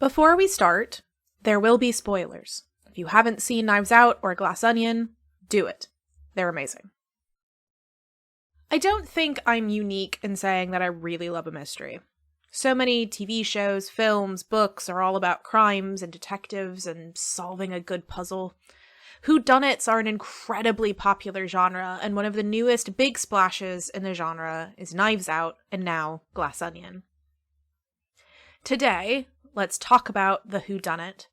Before we start, there will be spoilers. If you haven't seen Knives Out or Glass Onion, do it. They're amazing. I don't think I'm unique in saying that I really love a mystery. So many TV shows, films, books are all about crimes and detectives and solving a good puzzle. Whodunnits are an incredibly popular genre, and one of the newest big splashes in the genre is Knives Out and now Glass Onion. Today, let's talk about the whodunit.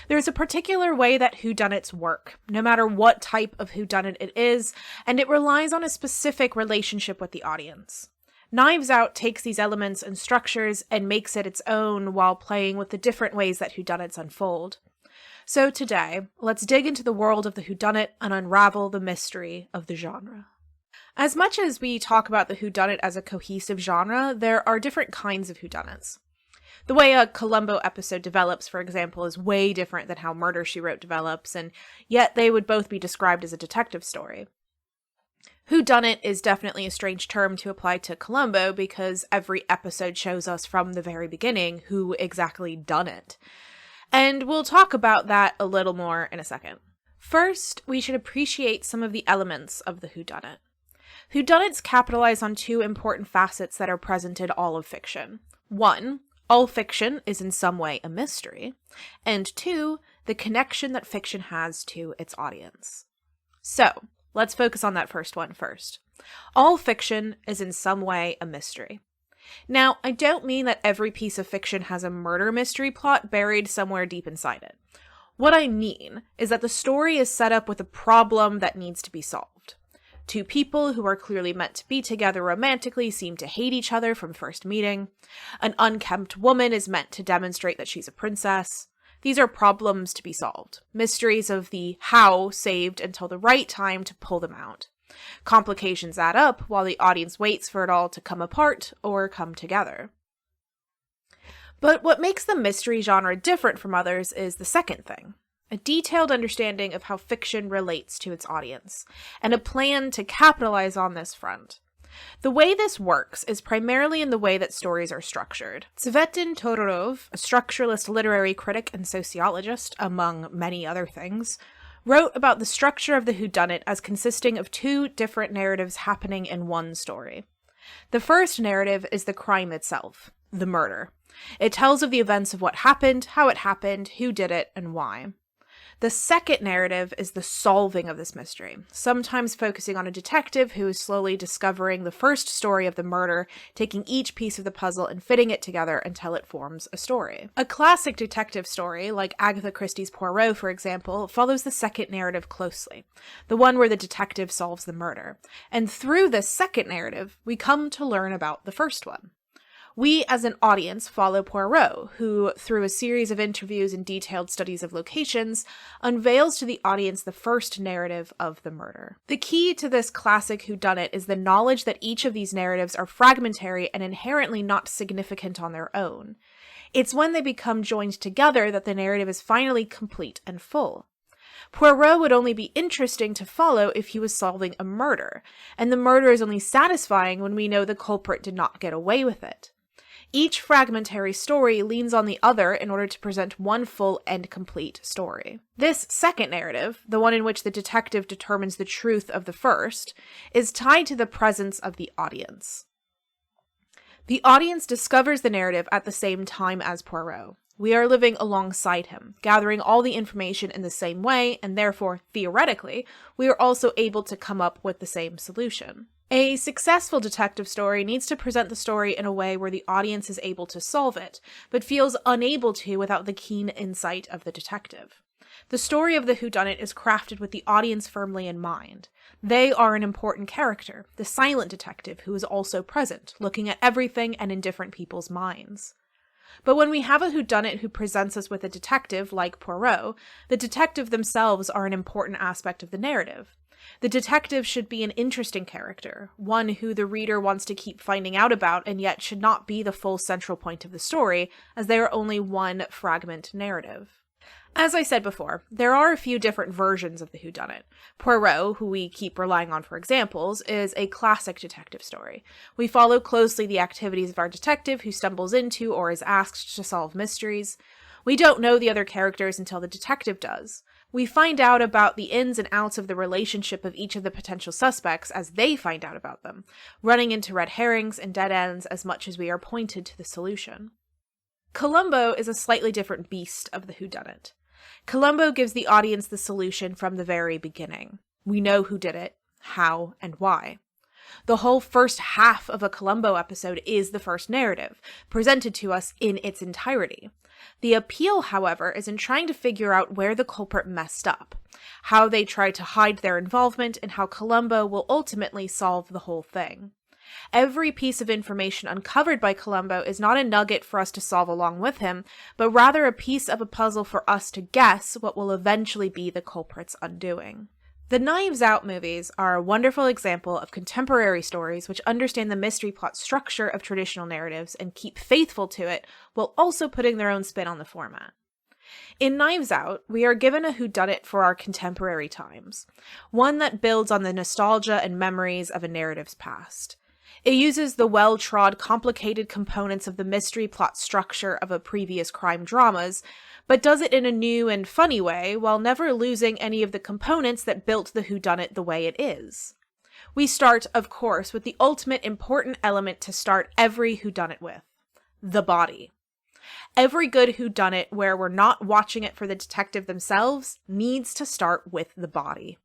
There's a particular way that whodunits work, no matter what type of whodunit it is, and it relies on a specific relationship with the audience. Knives Out takes these elements and structures and makes it its own while playing with the different ways that whodunits unfold. So today, let's dig into the world of the whodunit and unravel the mystery of the genre. As much as we talk about the whodunit as a cohesive genre, there are different kinds of whodunits. The way a Columbo episode develops, for example, is way different than how Murder, She Wrote develops, and yet they would both be described as a detective story. Whodunit is definitely a strange term to apply to Columbo because every episode shows us from the very beginning who exactly done it. And we'll talk about that a little more in a second. First, we should appreciate some of the elements of the whodunit. Whodunits capitalize on two important facets that are present in all of fiction. One, all fiction is in some way a mystery. And two, the connection that fiction has to its audience. So, let's focus on that first one first. All fiction is in some way a mystery. Now, I don't mean that every piece of fiction has a murder mystery plot buried somewhere deep inside it. What I mean is that the story is set up with a problem that needs to be solved. Two people who are clearly meant to be together romantically seem to hate each other from first meeting. An unkempt woman is meant to demonstrate that she's a princess. These are problems to be solved. Mysteries of the how saved until the right time to pull them out. Complications add up while the audience waits for it all to come apart or come together. But what makes the mystery genre different from others is the second thing. A detailed understanding of how fiction relates to its audience, and a plan to capitalize on this front. The way this works is primarily in the way that stories are structured. Tsvetan Todorov, a structuralist literary critic and sociologist, among many other things, wrote about the structure of the whodunit as consisting of two different narratives happening in one story. The first narrative is the crime itself, the murder. It tells of the events of what happened, how it happened, who did it, and why. The second narrative is the solving of this mystery, sometimes focusing on a detective who is slowly discovering the first story of the murder, taking each piece of the puzzle and fitting it together until it forms a story. A classic detective story, like Agatha Christie's Poirot, for example, follows the second narrative closely, the one where the detective solves the murder. And through this second narrative, we come to learn about the first one. We, as an audience, follow Poirot, who, through a series of interviews and detailed studies of locations, unveils to the audience the first narrative of the murder. The key to this classic whodunit is the knowledge that each of these narratives are fragmentary and inherently not significant on their own. It's when they become joined together that the narrative is finally complete and full. Poirot would only be interesting to follow if he was solving a murder, and the murder is only satisfying when we know the culprit did not get away with it. Each fragmentary story leans on the other in order to present one full and complete story. This second narrative, the one in which the detective determines the truth of the first, is tied to the presence of the audience. The audience discovers the narrative at the same time as Poirot. We are living alongside him, gathering all the information in the same way, and therefore, theoretically, we are also able to come up with the same solution. A successful detective story needs to present the story in a way where the audience is able to solve it, but feels unable to without the keen insight of the detective. The story of the whodunit is crafted with the audience firmly in mind. They are an important character, the silent detective who is also present, looking at everything and in different people's minds. But when we have a whodunit who presents us with a detective like Poirot, the detective themselves are an important aspect of the narrative. The detective should be an interesting character, one who the reader wants to keep finding out about and yet should not be the full central point of the story, as they are only one fragment narrative. As I said before, there are a few different versions of the whodunit. Poirot, who we keep relying on for examples, is a classic detective story. We follow closely the activities of our detective who stumbles into or is asked to solve mysteries. We don't know the other characters until the detective does. We find out about the ins and outs of the relationship of each of the potential suspects as they find out about them, running into red herrings and dead ends as much as we are pointed to the solution. Columbo is a slightly different beast of the whodunit. Columbo gives the audience the solution from the very beginning. We know who did it, how, and why. The whole first half of a Columbo episode is the first narrative, presented to us in its entirety. The appeal, however, is in trying to figure out where the culprit messed up, how they tried to hide their involvement, and how Columbo will ultimately solve the whole thing. Every piece of information uncovered by Columbo is not a nugget for us to solve along with him, but rather a piece of a puzzle for us to guess what will eventually be the culprit's undoing. The Knives Out movies are a wonderful example of contemporary stories which understand the mystery plot structure of traditional narratives and keep faithful to it while also putting their own spin on the format. In Knives Out, we are given a whodunit for our contemporary times, one that builds on the nostalgia and memories of a narrative's past. It uses the well-trod, complicated components of the mystery plot structure of a previous crime dramas, but does it in a new and funny way while never losing any of the components that built the whodunit the way it is. We start, of course, with the ultimate important element to start every whodunit with: the body. Every good whodunit where we're not watching it for the detective themselves needs to start with the body.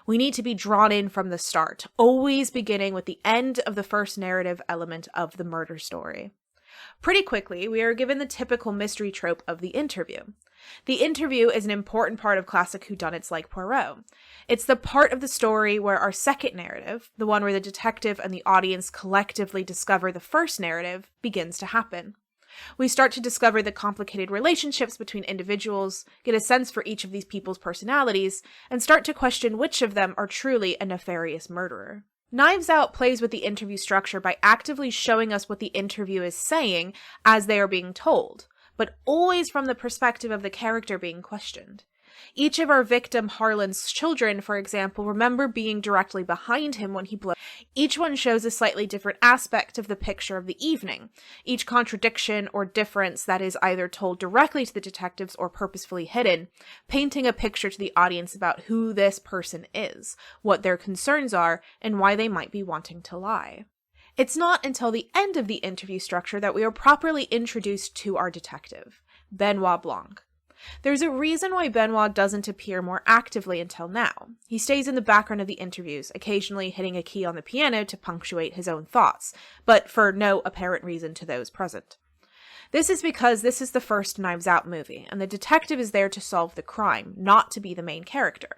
We need to be drawn in from the start, always beginning with the end of the first narrative element of the murder story. Pretty quickly, we are given the typical mystery trope of the interview. The interview is an important part of classic whodunits like Poirot. It's the part of the story where our second narrative, the one where the detective and the audience collectively discover the first narrative, begins to happen. We start to discover the complicated relationships between individuals, get a sense for each of these people's personalities, and start to question which of them are truly a nefarious murderer. Knives Out plays with the interview structure by actively showing us what the interview is saying as they are being told, but always from the perspective of the character being questioned. Each of our victim Harlan's children, for example, remember being directly behind him when he blew. Each one shows a slightly different aspect of the picture of the evening, each contradiction or difference that is either told directly to the detectives or purposefully hidden, painting a picture to the audience about who this person is, what their concerns are, and why they might be wanting to lie. It's not until the end of the interview structure that we are properly introduced to our detective, Benoit Blanc. There's a reason why Benoit doesn't appear more actively until now. He stays in the background of the interviews, occasionally hitting a key on the piano to punctuate his own thoughts, but for no apparent reason to those present. This is because this is the first Knives Out movie, and the detective is there to solve the crime, not to be the main character.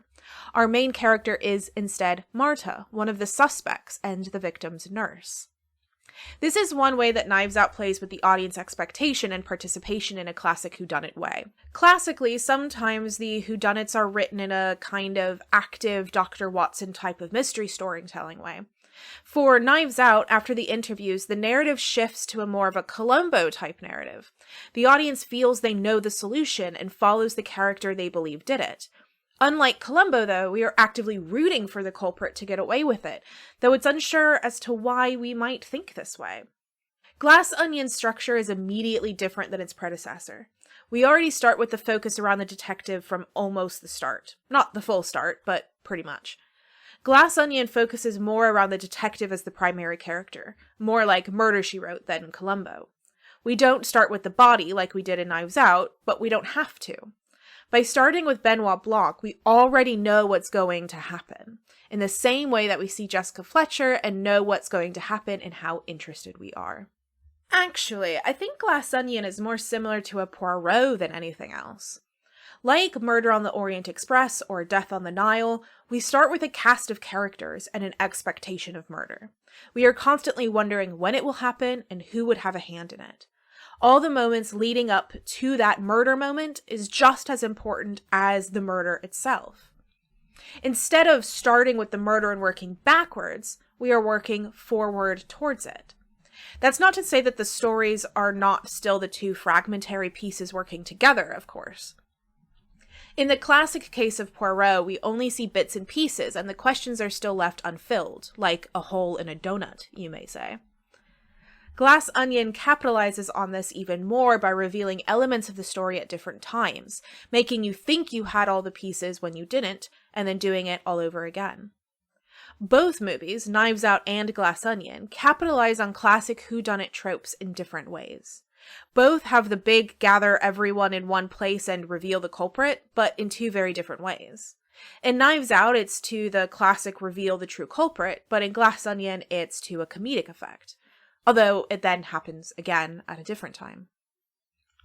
Our main character is, instead, Marta, one of the suspects and the victim's nurse. This is one way that Knives Out plays with the audience expectation and participation in a classic whodunit way. Classically, sometimes the whodunits are written in a kind of active Dr. Watson type of mystery storytelling way. For Knives Out, after the interviews, the narrative shifts to a more of a Columbo type narrative. The audience feels they know the solution and follows the character they believe did it. Unlike Columbo, though, we are actively rooting for the culprit to get away with it, though it's unsure as to why we might think this way. Glass Onion's structure is immediately different than its predecessor. We already start with the focus around the detective from almost the start. Not the full start, but pretty much. Glass Onion focuses more around the detective as the primary character, more like Murder, She Wrote than Columbo. We don't start with the body like we did in Knives Out, but we don't have to. By starting with Benoit Blanc, we already know what's going to happen, in the same way that we see Jessica Fletcher and know what's going to happen and how interested we are. Actually, I think Glass Onion is more similar to a Poirot than anything else. Like Murder on the Orient Express or Death on the Nile, we start with a cast of characters and an expectation of murder. We are constantly wondering when it will happen and who would have a hand in it. All the moments leading up to that murder moment is just as important as the murder itself. Instead of starting with the murder and working backwards, we are working forward towards it. That's not to say that the stories are not still the two fragmentary pieces working together, of course. In the classic case of Poirot, we only see bits and pieces, and the questions are still left unfilled, like a hole in a donut, you may say. Glass Onion capitalizes on this even more by revealing elements of the story at different times, making you think you had all the pieces when you didn't, and then doing it all over again. Both movies, Knives Out and Glass Onion, capitalize on classic whodunit tropes in different ways. Both have the big gather everyone in one place and reveal the culprit, but in two very different ways. In Knives Out, it's to the classic reveal the true culprit, but in Glass Onion, it's to a comedic effect. Although it then happens again at a different time.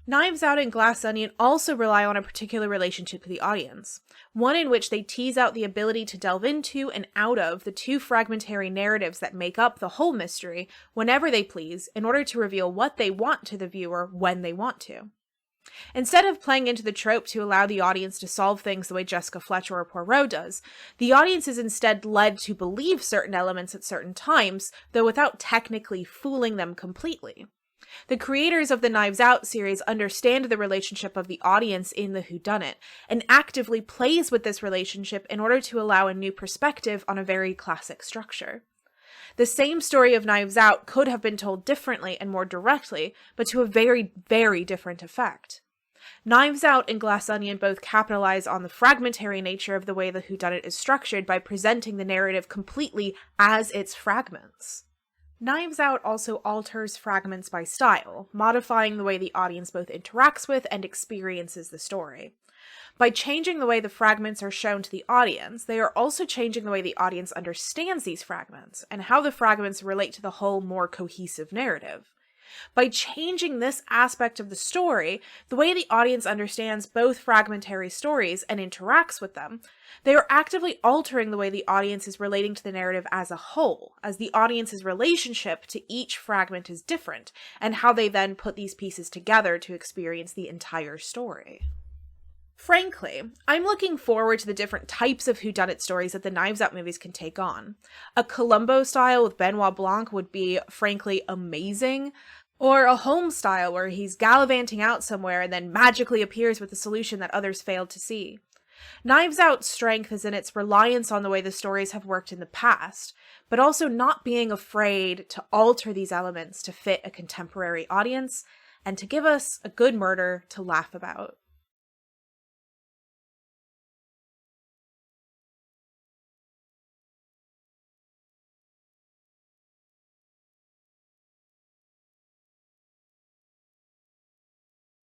Knives Out and Glass Onion also rely on a particular relationship to the audience, one in which they tease out the ability to delve into and out of the two fragmentary narratives that make up the whole mystery whenever they please, in order to reveal what they want to the viewer when they want to. Instead of playing into the trope to allow the audience to solve things the way Jessica Fletcher or Poirot does, the audience is instead led to believe certain elements at certain times, though without technically fooling them completely. The creators of the Knives Out series understand the relationship of the audience in the whodunit, and actively plays with this relationship in order to allow a new perspective on a very classic structure. The same story of Knives Out could have been told differently and more directly, but to a very, very different effect. Knives Out and Glass Onion both capitalize on the fragmentary nature of the way the whodunit is structured by presenting the narrative completely as its fragments. Knives Out also alters fragments by style, modifying the way the audience both interacts with and experiences the story. By changing the way the fragments are shown to the audience, they are also changing the way the audience understands these fragments, and how the fragments relate to the whole more cohesive narrative. By changing this aspect of the story, the way the audience understands both fragmentary stories and interacts with them, they are actively altering the way the audience is relating to the narrative as a whole, as the audience's relationship to each fragment is different, and how they then put these pieces together to experience the entire story. Frankly, I'm looking forward to the different types of whodunit stories that the Knives Out movies can take on. A Columbo style with Benoit Blanc would be, frankly, amazing. Or a Holmes style where he's gallivanting out somewhere and then magically appears with a solution that others failed to see. Knives Out's strength is in its reliance on the way the stories have worked in the past, but also not being afraid to alter these elements to fit a contemporary audience and to give us a good murder to laugh about.